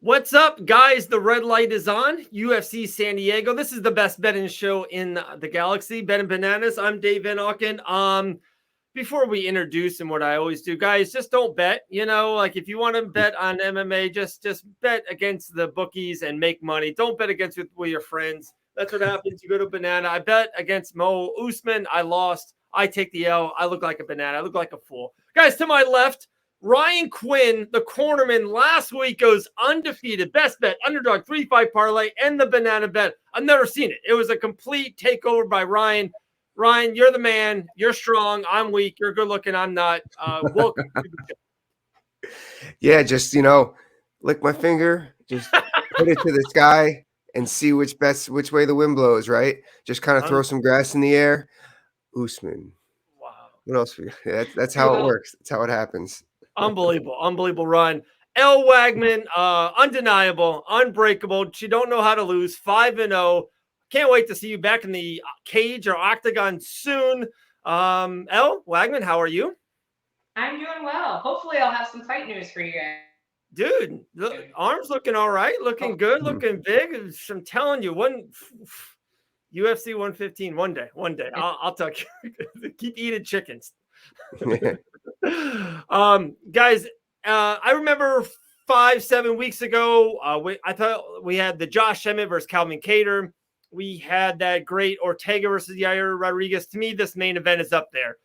What's up, guys? The red light is on. UFC San Diego. This is the best betting show in the galaxy. Betting Bananas. I'm Dave Van Auken. Before we introduce and what I always do, guys, just don't bet. Like if you want to bet on MMA, just bet against the bookies and make money. Don't bet against with your friends. That's what happens. You go to banana. I bet against Mo Usman. I lost. I take the L. I look like a banana. I look like a fool. Guys, to my left, Ryan Quinn, the cornerman, last week goes undefeated. Best bet, Underdog, 3 Fight Parlay, and the banana bet. I've never seen it. It was a complete takeover by Ryan. Ryan, you're the man. You're strong. I'm weak. You're good looking. I'm not. Welcome to the show. Yeah, just, lick my finger, just put it to the sky and see which way the wind blows, right? Just kind of throw some grass in the air. Usman. Wow. What else? That's how it works. That's how it happens. Unbelievable run. Elle Wagman, undeniable, unbreakable. She don't know how to lose. 5-0. Can't wait to see you back in the cage or octagon soon. Elle Wagman, how are you? I'm doing well. Hopefully, I'll have some fight news for you guys. Dude, the arms looking all right, looking good, looking big. I'm telling you, UFC 115 one day. I'll tell you. Keep eating chickens. Guys, I remember 5-7 weeks ago, I thought we had the Josh Emmett versus Calvin Kattar. We had that great Ortega versus Yair Rodriguez. To me, this main event is up there.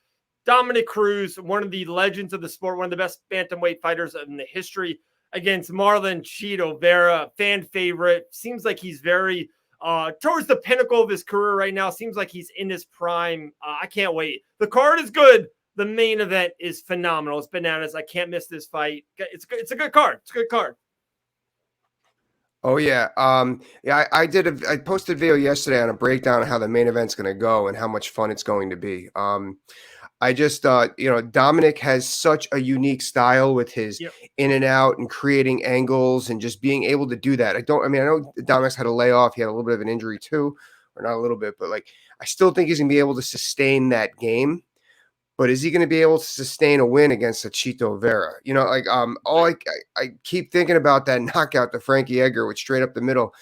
Dominic Cruz, one of the legends of the sport, one of the best bantamweight fighters in the history, against Marlon Chito Vera, fan favorite. Seems like he's very towards the pinnacle of his career right now. Seems like he's in his prime. I can't wait. The card is good. The main event is phenomenal. It's bananas. I can't miss this fight. It's a good card. It's a good card. Oh yeah. I posted a video yesterday on a breakdown of how the main event's going to go and how much fun it's going to be. I just thought, Dominic has such a unique style with his in and out and creating angles and just being able to do that. I know Dominic's had a layoff. He had a little bit of an injury too, or not a little bit, but I still think he's going to be able to sustain that game. But is he going to be able to sustain a win against a Chito Vera? I keep thinking about that knockout to Frankie Edgar with straight up the middle.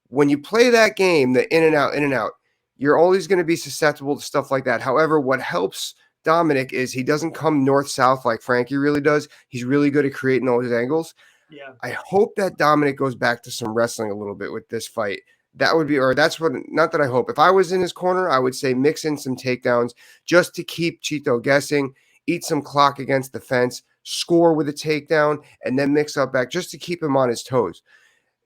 When you play that game, the in and out, you're always going to be susceptible to stuff like that. However, what helps Dominic is he doesn't come north-south like Frankie really does. He's really good at creating those angles. Yeah. I hope that Dominic goes back to some wrestling a little bit with this fight. That would be, or that's what, not that I hope. If I was in his corner, I would say mix in some takedowns just to keep Chito guessing, eat some clock against the fence, score with a takedown, and then mix up back just to keep him on his toes.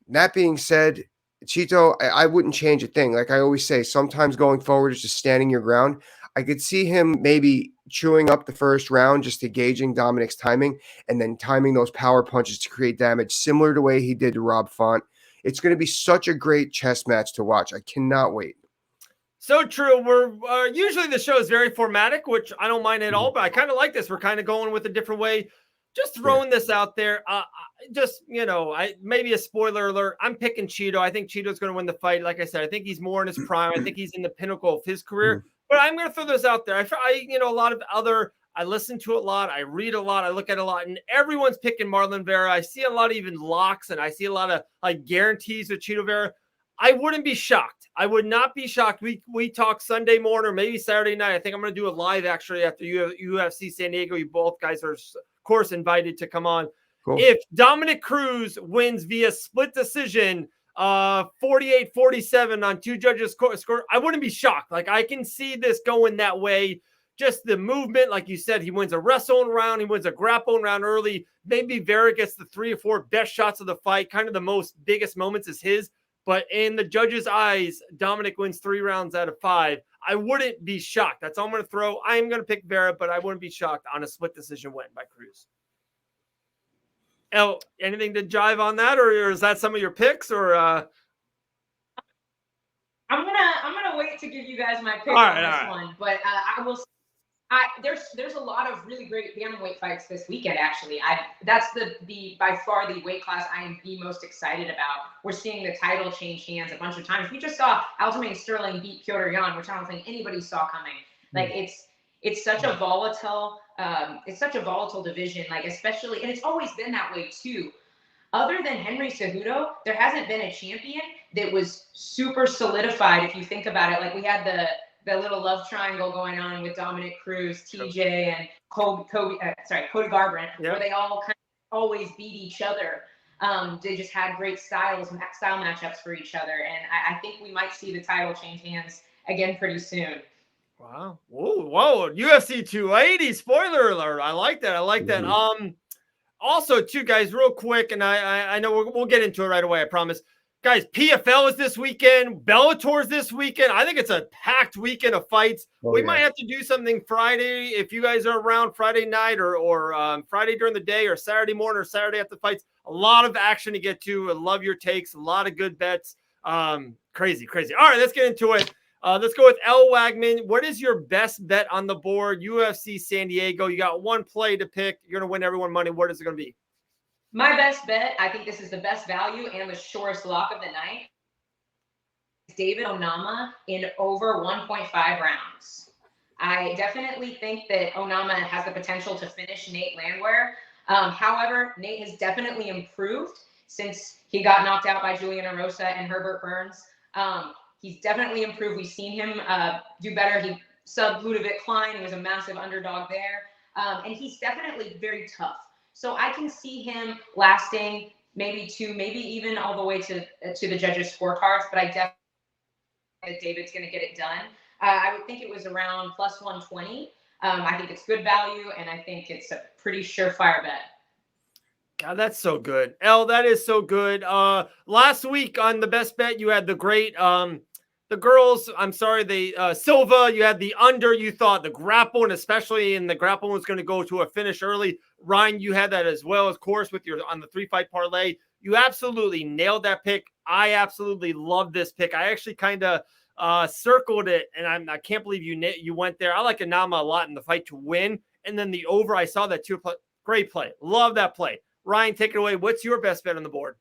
That being said, Chito, I wouldn't change a thing. Like I always say, sometimes going forward is just standing your ground. I could see him maybe chewing up the first round just to gauging Dominic's timing and then timing those power punches to create damage, similar to the way he did to Rob Font. It's going to be such a great chess match to watch. I cannot wait. So true. We're usually the show is very formatic, which I don't mind at all, but I kind of like this. We're kind of going with a different way. Just throwing this out there. Maybe a spoiler alert. I'm picking Chito. I think Chito's going to win the fight. Like I said, I think he's more in his prime. I think he's in the pinnacle of his career. But I'm going to throw this out there. I listen to a lot. I read a lot. I look at a lot, and everyone's picking Marlon Vera. I see a lot of even locks, and I see a lot of guarantees with Chito Vera. I wouldn't be shocked. I would not be shocked. We talk Sunday morning or maybe Saturday night. I think I'm going to do a live actually after UFC San Diego. You both guys are, of course, invited to come on. Cool. If Dominic Cruz wins via split decision, 48-47 on two judges score, I wouldn't be shocked. I can see this going that way. Just the movement, like you said, he wins a wrestling round, he wins a grappling round early. Maybe Vera gets the 3 or 4 best shots of the fight. Kind of the biggest moments is his. But in the judges' eyes, Dominic wins 3 rounds out of 5. I wouldn't be shocked. That's all I'm going to throw. I am going to pick Vera, but I wouldn't be shocked on a split decision win by Cruz. Elle, anything to jive on that, or is that some of your picks? Or I'm gonna wait to give you guys my pick on this one, but I will. There's a lot of really great bantamweight fights this weekend. Actually, that's the by far the weight class I am the most excited about. We're seeing the title change hands a bunch of times. We just saw Aljamain Sterling beat Petr Yan, which I don't think anybody saw coming. It's such a volatile division. Especially, and it's always been that way too. other than Henry Cejudo, there hasn't been a champion that was super solidified. If you think about it, like we had the little love triangle going on with Dominic Cruz, TJ, and Cody Garbrandt, where they all kind of always beat each other. They just had great style matchups for each other, and I think we might see the title change hands again pretty soon. Wow! Whoa! UFC 280. Spoiler alert! I like that. Mm-hmm. Also, too, guys, real quick, and I know we'll get into it right away. I promise. Guys, PFL is this weekend. Bellator is this weekend. I think it's a packed weekend of fights. We might have to do something Friday if you guys are around Friday night or Friday during the day or Saturday morning or Saturday after the fights. A lot of action to get to. I love your takes. A lot of good bets. Crazy. All right, let's get into it. Let's go with Elle Wagman. What is your best bet on the board? UFC San Diego. You got one play to pick. You're going to win everyone money. What is it going to be? My best bet, I think this is the best value and the shortest lock of the night, is David Onama in over 1.5 rounds. I definitely think that Onama has the potential to finish Nate Landwehr. However, Nate has definitely improved since he got knocked out by Julian Erosa and Herbert Burns. He's definitely improved. We've seen him do better. He subbed Ludovic Klein. He was a massive underdog there. And he's definitely very tough. So I can see him lasting maybe even all the way to the judges' scorecards. But I definitely think David's going to get it done. I would think it was around plus 120. I think it's good value, and I think it's a pretty surefire bet. God, that's so good. Elle, that is so good. Last week on the best bet, you had the great the girls, Silva, you had the under, you thought the grapple, and especially in the grapple was going to go to a finish early. Ryan, you had that as well, of course, with your on the 3-fight parlay. You absolutely nailed that pick. I absolutely love this pick. I actually kind of circled it, and I can't believe you went there. I like Onama a lot in the fight to win, and then the over, I saw that too. Great play. Love that play. Ryan, take it away. What's your best bet on the board?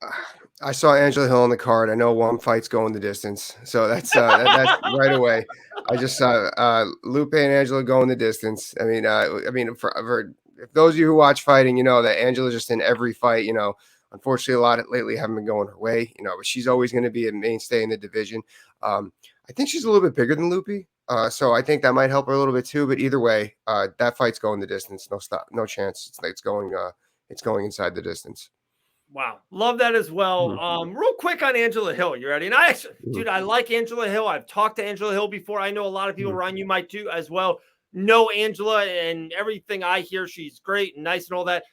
I saw Angela Hill on the card. I know one fight's going the distance, so that's right away. I just saw Lupe and Angela going the distance. I mean, for if those of you who watch fighting, you know that Angela's just in every fight. You know, unfortunately, a lot lately haven't been going her way. You know, but she's always going to be a mainstay in the division. I think she's a little bit bigger than Lupe, so I think that might help her a little bit too. But either way, that fight's going the distance. No chance. It's going inside the distance. Wow. Love that as well. Real quick on Angela Hill. You ready? And I actually, dude, I like Angela Hill. I've talked to Angela Hill before. I know a lot of people, Ryan, you might too as well, know Angela, and everything I hear, she's great and nice and all that.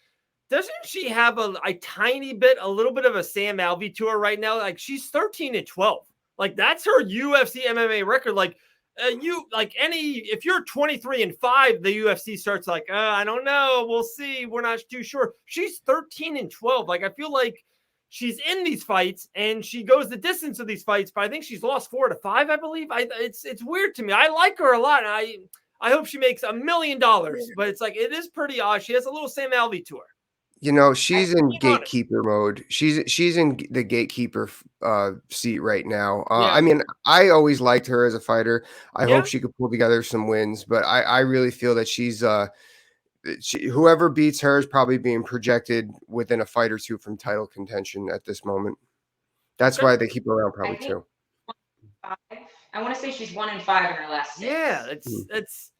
Doesn't she have a little bit of a Sam Alvey to her right now? Like she's 13-12. Like that's her UFC MMA record. Like if you're 23-5, the UFC starts like, I don't know. We'll see. We're not too sure. She's 13-12. Like, I feel like she's in these fights and she goes the distance of these fights, but I think she's lost 4 to 5, I believe. It's weird to me. I like her a lot. And I hope she makes $1 million, but it's like, it is pretty odd. She has a little Sam Alvey to her. You know, she's in gatekeeper mode. She's in the gatekeeper seat right now. I mean, I always liked her as a fighter. I hope she could pull together some wins, but I really feel that she's whoever beats her is probably being projected within a fight or two from title contention at this moment. That's why they keep her around probably too. I want to say she's 1-5 in her last 6. Yeah, it's.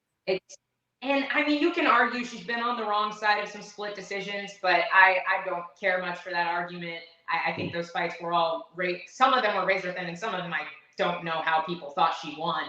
And I mean, you can argue she's been on the wrong side of some split decisions, but I don't care much for that argument. I think those fights were all some of them were razor thin, and some of them I don't know how people thought she won.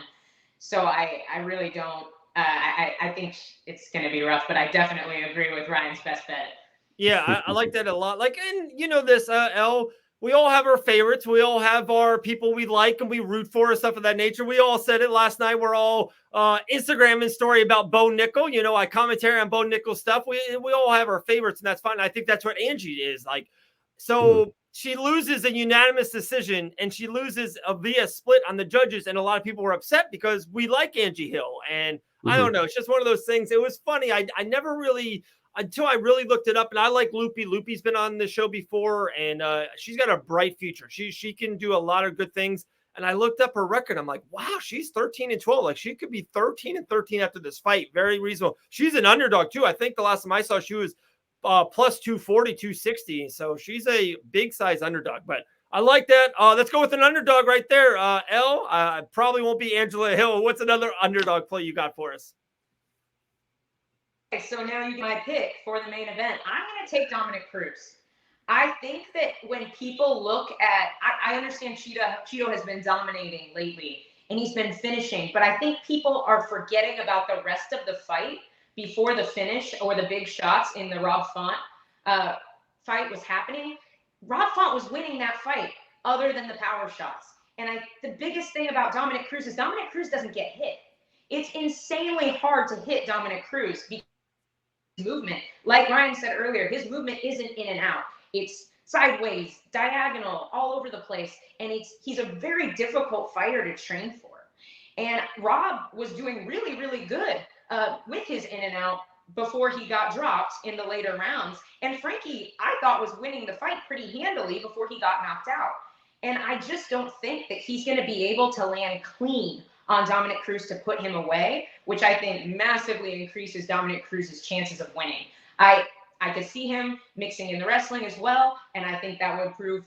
So I really don't. I think it's going to be rough, but I definitely agree with Ryan's best bet. Yeah, I like that a lot. Like, and you know this, Elle. We all have our favorites. We all have our people we like and we root for and stuff of that nature. We all said it last night. We're all Instagramming story about Bo Nickel. You know, I commentary on Bo Nickel stuff. We all have our favorites, and that's fine. I think that's what Angie is like. So she loses a unanimous decision, and she loses via split on the judges, and a lot of people were upset because we like Angie Hill. And I don't know. It's just one of those things. It was funny. I never really – until I really looked it up, and I like Lupe. Lupe's been on the show before, and she's got a bright future. She can do a lot of good things. And I looked up her record. I'm like, wow, she's 13-12. Like she could be 13-13 after this fight. Very reasonable. She's an underdog too. I think the last time I saw, she was plus 240, 260. So she's a big size underdog, but I like that. Let's go with an underdog right there. Elle, probably won't be Angela Hill. What's another underdog play you got for us? Okay, so now you get my pick for the main event. I'm going to take Dominic Cruz. I think that when people look at, I understand Cheeto has been dominating lately, and he's been finishing, but I think people are forgetting about the rest of the fight before the finish or the big shots in the Rob Font fight was happening. Rob Font was winning that fight other than the power shots. And the biggest thing about Dominic Cruz is Dominic Cruz doesn't get hit. It's insanely hard to hit Dominic Cruz because movement, like Ryan said earlier, his movement isn't in and out. It's sideways, diagonal, all over the place. And he's a very difficult fighter to train for. And Rob was doing really, really good with his in and out before he got dropped in the later rounds. And Frankie, I thought, was winning the fight pretty handily before he got knocked out. And I just don't think that he's going to be able to land clean on Dominic Cruz to put him away, which I think massively increases Dominic Cruz's chances of winning. I could see him mixing in the wrestling as well, and I think that would prove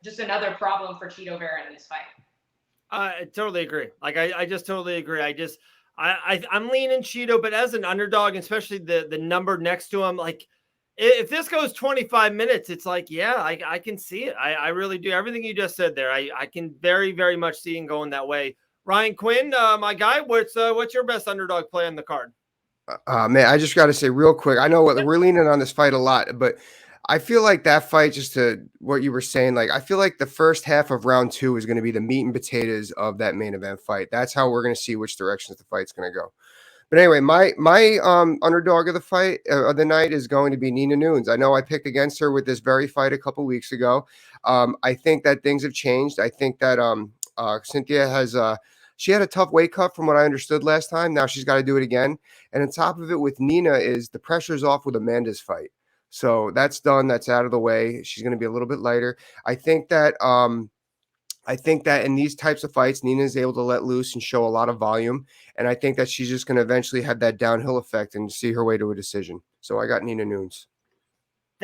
just another problem for Cheeto Vera in this fight. I totally agree. Like I just totally agree. I'm leaning Cheeto, but as an underdog, especially the number next to him, like if this goes 25 minutes, it's like, yeah, I can see it. I really do. Everything you just said there, I can very, very much see him going that way. Ryan Quinn, my guy, what's your best underdog play on the card? Man, I just got to say real quick. I know we're leaning on this fight a lot, but I feel like that fight, just to what you were saying, like I feel like the first half of round 2 is going to be the meat and potatoes of that main event fight. That's how we're going to see which directions the fight's going to go. But anyway, my underdog of the fight of the night is going to be Nina Nunes. I know I picked against her with this very fight a couple weeks ago. I think that things have changed. I think that Cynthia has she had a tough weight cut from what I understood last time. Now she's got to do it again. And on top of it with Nina is the pressure's off with Amanda's fight. So that's done. That's out of the way. She's going to be a little bit lighter. I think that in these types of fights, Nina is able to let loose and show a lot of volume. And I think that she's just going to eventually have that downhill effect and see her way to a decision. So I got Nina Nunes.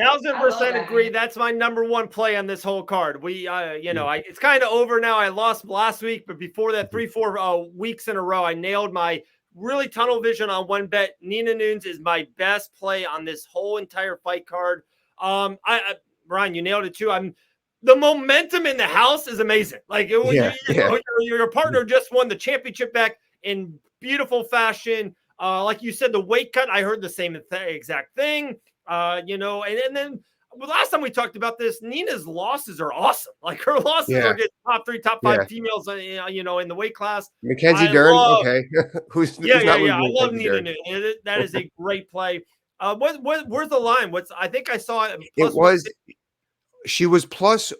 1000% agree. That's my number one play on this whole card. It's kind of over now. I lost last week, but before that, 3-4 weeks in a row, I nailed my really tunnel vision on one bet. Nina Nunes is my best play on this whole entire fight card. Ryan, you nailed it too. The momentum in the house is amazing. Like your partner just won the championship back in beautiful fashion. Like you said, the weight cut, I heard the same exact thing. And then last time we talked about this, Nina's losses are awesome. Like her losses are getting top 3, top 5 females, in the weight class. Mackenzie Dern, okay. who's I love Nina Nunes. That is a great play. Where's the line? I think I saw it. She was plus.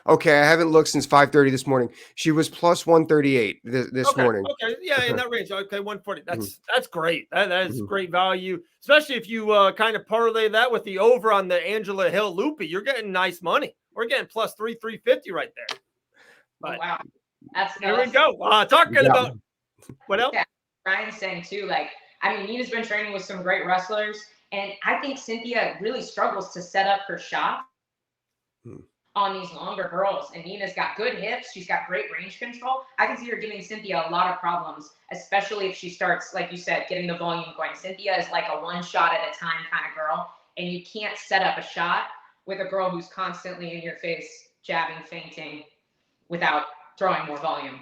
Okay, I haven't looked since 5:30 this morning. She was plus 138 this morning. Okay, yeah, in that range. Okay, 140. That's great. That is great value, especially if you kind of parlay that with the over on the Angela Hill Loopy. You're getting nice money. We're getting plus 350 right there. But, wow, there we go. Talking about what else? Yeah, Ryan's saying too. Like, Nina's been training with some great wrestlers, and I think Cynthia really struggles to set up her shot on these longer girls, and Nina's got good hips. She's got great range control. I can see her giving Cynthia a lot of problems, especially if she starts, like you said, getting the volume going. Cynthia is like a one shot at a time kind of girl, and you can't set up a shot with a girl who's constantly in your face, jabbing, feinting, without throwing more volume.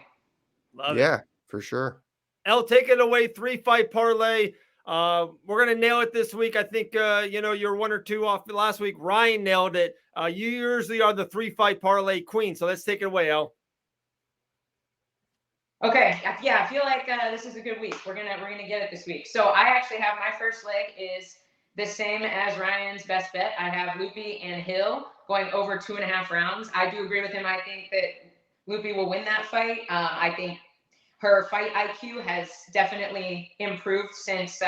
Love it. For sure. Elle, take it away. 3-fight parlay. We're going to nail it this week. I think, you're 1 or 2 off last week. Ryan nailed it. You usually are the 3-fight parlay queen. So let's take it away, Elle. Okay. Yeah. I feel like this is a good week. We're going to get it this week. So I actually have my first leg is the same as Ryan's best bet. I have Loopy and Hill going over 2.5 rounds. I do agree with him. I think that Loopy will win that fight. I think her fight IQ has definitely improved since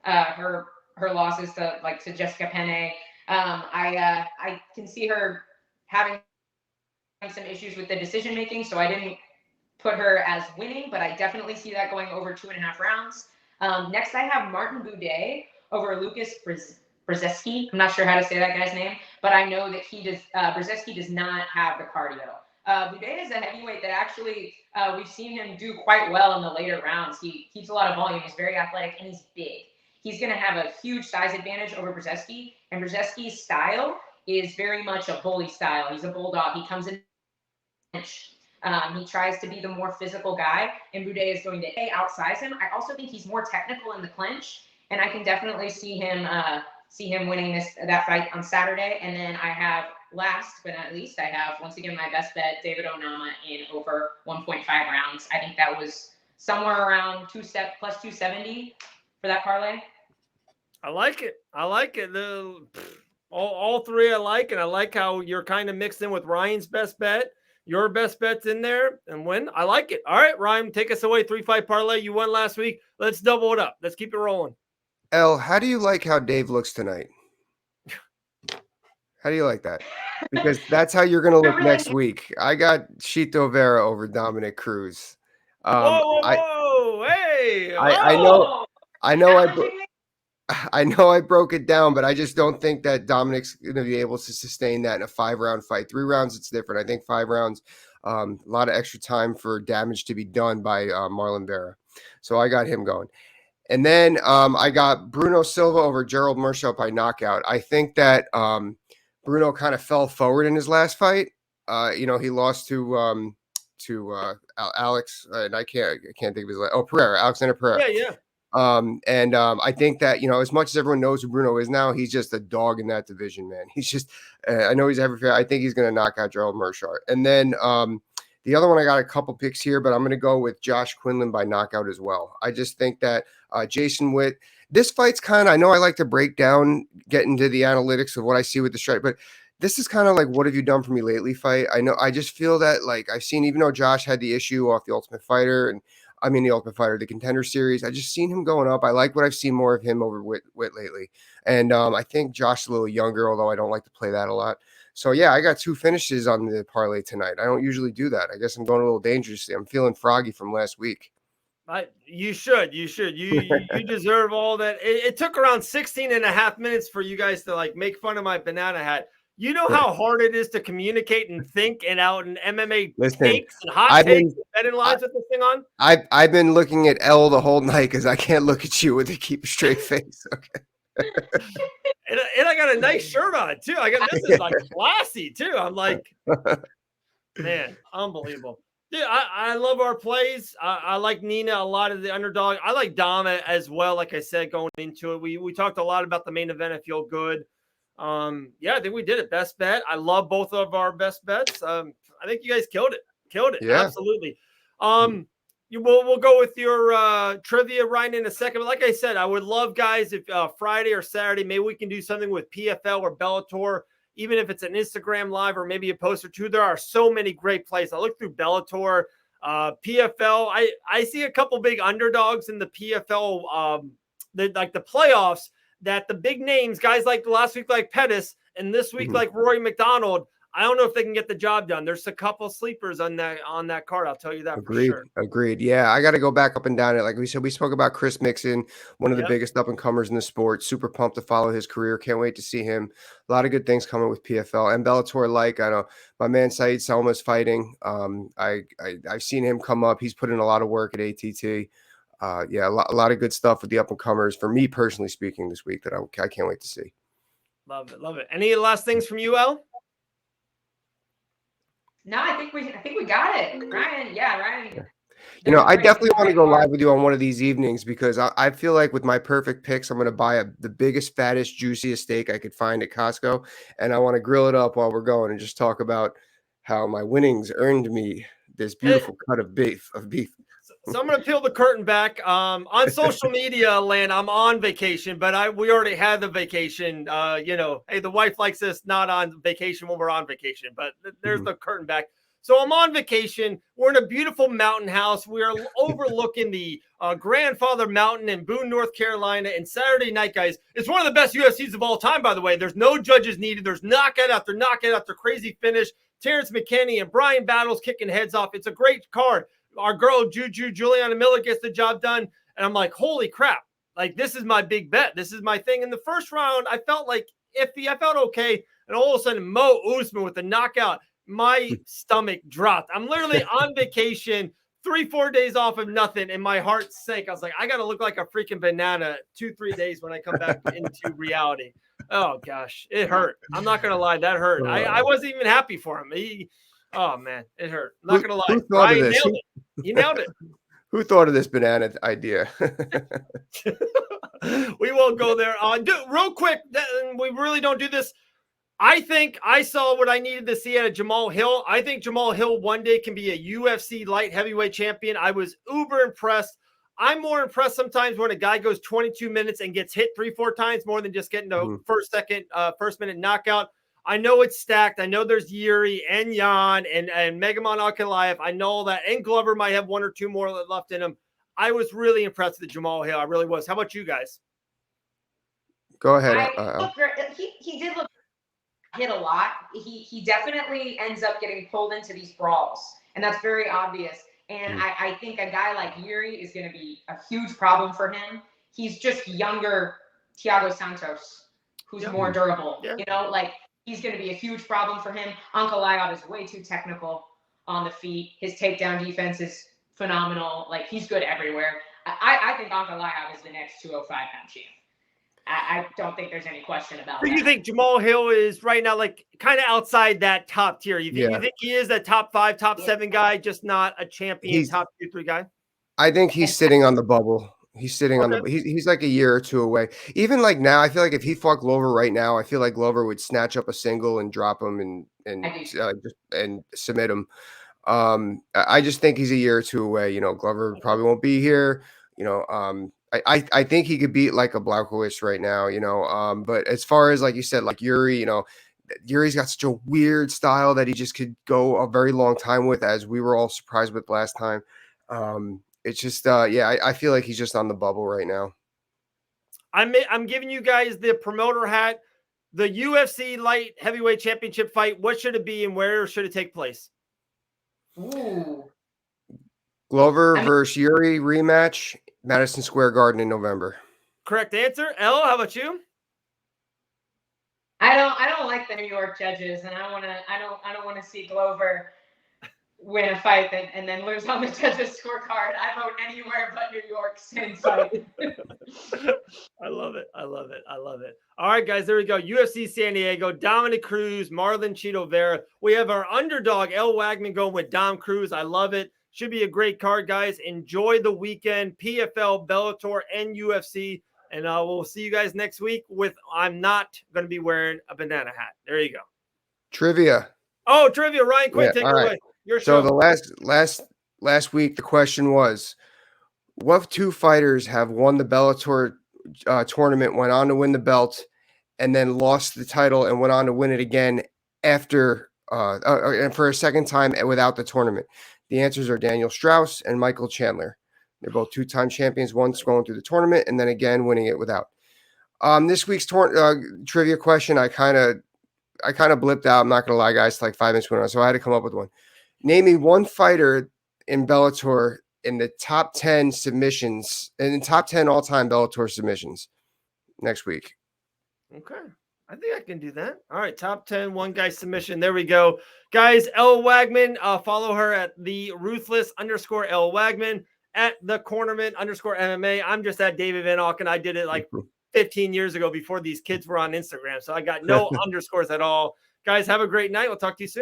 her losses to Jessica Penne. I can see her having some issues with the decision making, so I didn't put her as winning, but I definitely see that going over 2.5 rounds. Next, I have Martin Boudet over Lucas Brzezinski. I'm not sure how to say that guy's name, but I know that Brzezinski does not have the cardio. Boudet is a heavyweight that actually we've seen him do quite well in the later rounds. He keeps a lot of volume. He's very athletic, and he's big. He's going to have a huge size advantage over Brzezinski, and Brzezinski's style is very much a bully style. He's a bulldog. He comes in. He tries to be the more physical guy, and Boudet is going to outsize him. I also think he's more technical in the clinch, and I can definitely see him winning that fight on Saturday. And then I have, last but not least, I have once again my best bet, David Onama in over 1.5 rounds. I think that was somewhere around plus 270 for that parlay. I like it. All three I like, and I like how you're kind of mixed in with Ryan's best bet. Your best bet's in there and win. I like it. All right, Ryan, take us away. 3-5 parlay. You won last week. Let's double it up. Let's keep it rolling. Elle, how do you like how Dave looks tonight? How do you like that? Because that's how you're going to look next week. I got Chito Vera over Dominic Cruz. Whoa, hey. I know I broke it down, but I just don't think that Dominic's going to be able to sustain that in a 5-round fight. 3 rounds, it's different. I think 5 rounds, a lot of extra time for damage to be done by Marlon Vera. So I got him going. And then I got Bruno Silva over Gerald Meerschaert by knockout. I think that Bruno kind of fell forward in his last fight. He lost to Alex, and I can't think of his last. Pereira, Alexander Pereira. Yeah. I think that, as much as everyone knows who Bruno is now, he's just a dog in that division, man. He's just, I know he's everywhere. I think he's going to knock out Gerald Meerschaert. And then the other one, I got a couple picks here, but I'm going to go with Josh Quinlan by knockout as well. I just think that Jason Witt, this fight's kind of, I know I like to break down, get into the analytics of what I see with the strike, but this is kind of like, what have you done for me lately fight? I just feel that, like, I've seen, even though Josh had the issue off the Ultimate Fighter, the Contender Series, I just seen him going up. I like what I've seen more of him over Witt lately. And I think Josh is a little younger, although I don't like to play that a lot. So, yeah, I got 2 finishes on the parlay tonight. I don't usually do that. I guess I'm going a little dangerously. I'm feeling froggy from last week. You should. You deserve all that. It took around 16 and a half minutes for you guys to, like, make fun of my banana hat. You know how hard it is to communicate and think and out in MMA takes and hot takes and betting lines with this thing on? I've been looking at Elle the whole night because I can't look at you with a keep a straight face. Okay. and I got a nice shirt on too. This is like classy too. I'm like, man, unbelievable. Dude, I love our plays. I like Nina, a lot of the underdog. I like Dama as well. Like I said, going into it, we talked a lot about the main event. I feel good. I think we did it. Best bet. I love both of our best bets. I think you guys killed it. Yeah. Absolutely. We'll go with your trivia, Ryan, in a second. But like I said, I would love, guys, if Friday or Saturday, maybe we can do something with PFL or Bellator, even if it's an Instagram live or maybe a post or two. There are so many great plays. I look through Bellator, PFL. I see a couple big underdogs in the PFL, the playoffs, that the big names, guys like last week, like Pettis, and this week, like Rory McDonald, I don't know if they can get the job done. There's a couple sleepers on that card. I'll tell you that for sure. Agreed. Yeah, I got to go back up and down it. Like we said, we spoke about Chris Mixon, one of the biggest up-and-comers in the sport. Super pumped to follow his career. Can't wait to see him. A lot of good things coming with PFL and Bellator. I know my man Saeed Salma's fighting. I've seen him come up. He's put in a lot of work at ATT. A lot of good stuff with the up-and-comers for me personally speaking this week that I can't wait to see. Love it. Any last things from you, Elle? No, I think we got it, Ryan. Yeah, Ryan. I definitely want to go live with you on one of these evenings because I feel like with my perfect picks, I'm going to buy the biggest, fattest, juiciest steak I could find at Costco, and I want to grill it up while we're going and just talk about how my winnings earned me this beautiful cut of beef. So I'm going to peel the curtain back. On social media land, I'm on vacation, but we already had the vacation. Hey, the wife likes us not on vacation when we're on vacation, but there's the curtain back. So I'm on vacation. We're in a beautiful mountain house. We are overlooking the Grandfather Mountain in Boone, North Carolina. And Saturday night, guys, it's one of the best UFCs of all time, by the way. There's no judges needed. There's knockout after crazy finish. Terrence McKinney and Brian Battles kicking heads off. It's a great card. Our girl, Juliana Miller, gets the job done. And I'm like, holy crap. like, this is my big bet. This is my thing. In the first round, I felt like iffy. I felt okay. And all of a sudden, Mo Usman with the knockout, my stomach dropped. I'm literally on vacation, 3-4 days off of nothing, and my heart sank. I was like, I got to look like a freaking banana 2-3 days when I come back into reality. Oh, gosh, it hurt. I'm not going to lie. That hurt. I wasn't even happy for him. Oh, man, it hurt. I'm not going to lie. Who thought of this? Nailed it. He nailed it. Who thought of this banana idea? We won't go there. Real quick, we really don't do this. I think I saw what I needed to see out of Jamal Hill. I think Jamal Hill one day can be a UFC light heavyweight champion. I was uber impressed. I'm more impressed sometimes when a guy goes 22 minutes and gets hit 3-4 times more than just getting a first minute knockout. I know it's stacked. I know there's Yuri and Jan and Megamon Ankalaev. I know that. And Glover might have 1 or 2 more left in him. I was really impressed with Jamal Hill. I really was. How about you guys? Go ahead. He did look hit a lot. He definitely ends up getting pulled into these brawls, and that's very obvious. And I think a guy like Yuri is going to be a huge problem for him. He's just younger Thiago Santos, who's more durable. Yeah. You know, like, he's going to be a huge problem for him. Ankalaev is way too technical on the feet. His takedown defense is phenomenal. Like, he's good everywhere. I think Ankalaev is the next 205-pound champ. I don't think there's any question about that. You think Jamal Hill is right now, like, kind of outside that top tier? You think he is a top 5, top 7 guy, just not a champion top 2-3 guy? I think he's sitting on the bubble. He's sitting on the. He's like a year or 2 away. Even like now, I feel like if he fought Glover right now, I feel like Glover would snatch up a single and drop him and submit him. I just think he's a year or 2 away. You know, Glover probably won't be here. You know, I think he could beat like a Blachowicz right now, you know. But as far as, like you said, like Yuri, you know, Yuri's got such a weird style that he just could go a very long time with, as we were all surprised with last time. It's just, I feel like he's just on the bubble right now. I'm giving you guys the promoter hat. The UFC light heavyweight championship fight. What should it be and where should it take place? Ooh. Glover versus Yuri rematch, Madison Square Garden in November. Correct answer. Elle, how about you? I don't like the New York judges, and I don't want to see Glover win a fight and then lose on the judges' scorecard. I vote anywhere but New York. Same fight. I love it. All right, guys, there we go. UFC San Diego, Dominic Cruz, Marlon Chito Vera. We have our underdog, Elle Wagman, going with Dom Cruz. I love it. Should be a great card, guys. Enjoy the weekend. PFL, Bellator, and UFC. And we'll see you guys next week with I'm not going to be wearing a banana hat. There you go. Trivia. Oh, trivia. Ryan Quinn, take it away. Your show. So the last week, the question was, what 2 fighters have won the Bellator tournament, went on to win the belt, and then lost the title and went on to win it again after and for a second time without the tournament? The answers are Daniel Strauss and Michael Chandler. They're both 2-time champions, once going through the tournament and then again winning it without. This week's trivia question, I kind of blipped out. I'm not going to lie, guys, like 5 minutes went on, so I had to come up with one. Name me one fighter in Bellator in the top 10 submissions, and in top 10 all-time Bellator submissions next week. Okay. I think I can do that. All right, top 10, one guy submission. There we go. Guys, Elle Wagman, follow her at the Ruthless_Elle Wagman, at the Cornerman _MMA. I'm just at David Van Auken. I did it like 15 years ago before these kids were on Instagram, so I got no underscores at all. Guys, have a great night. We'll talk to you soon.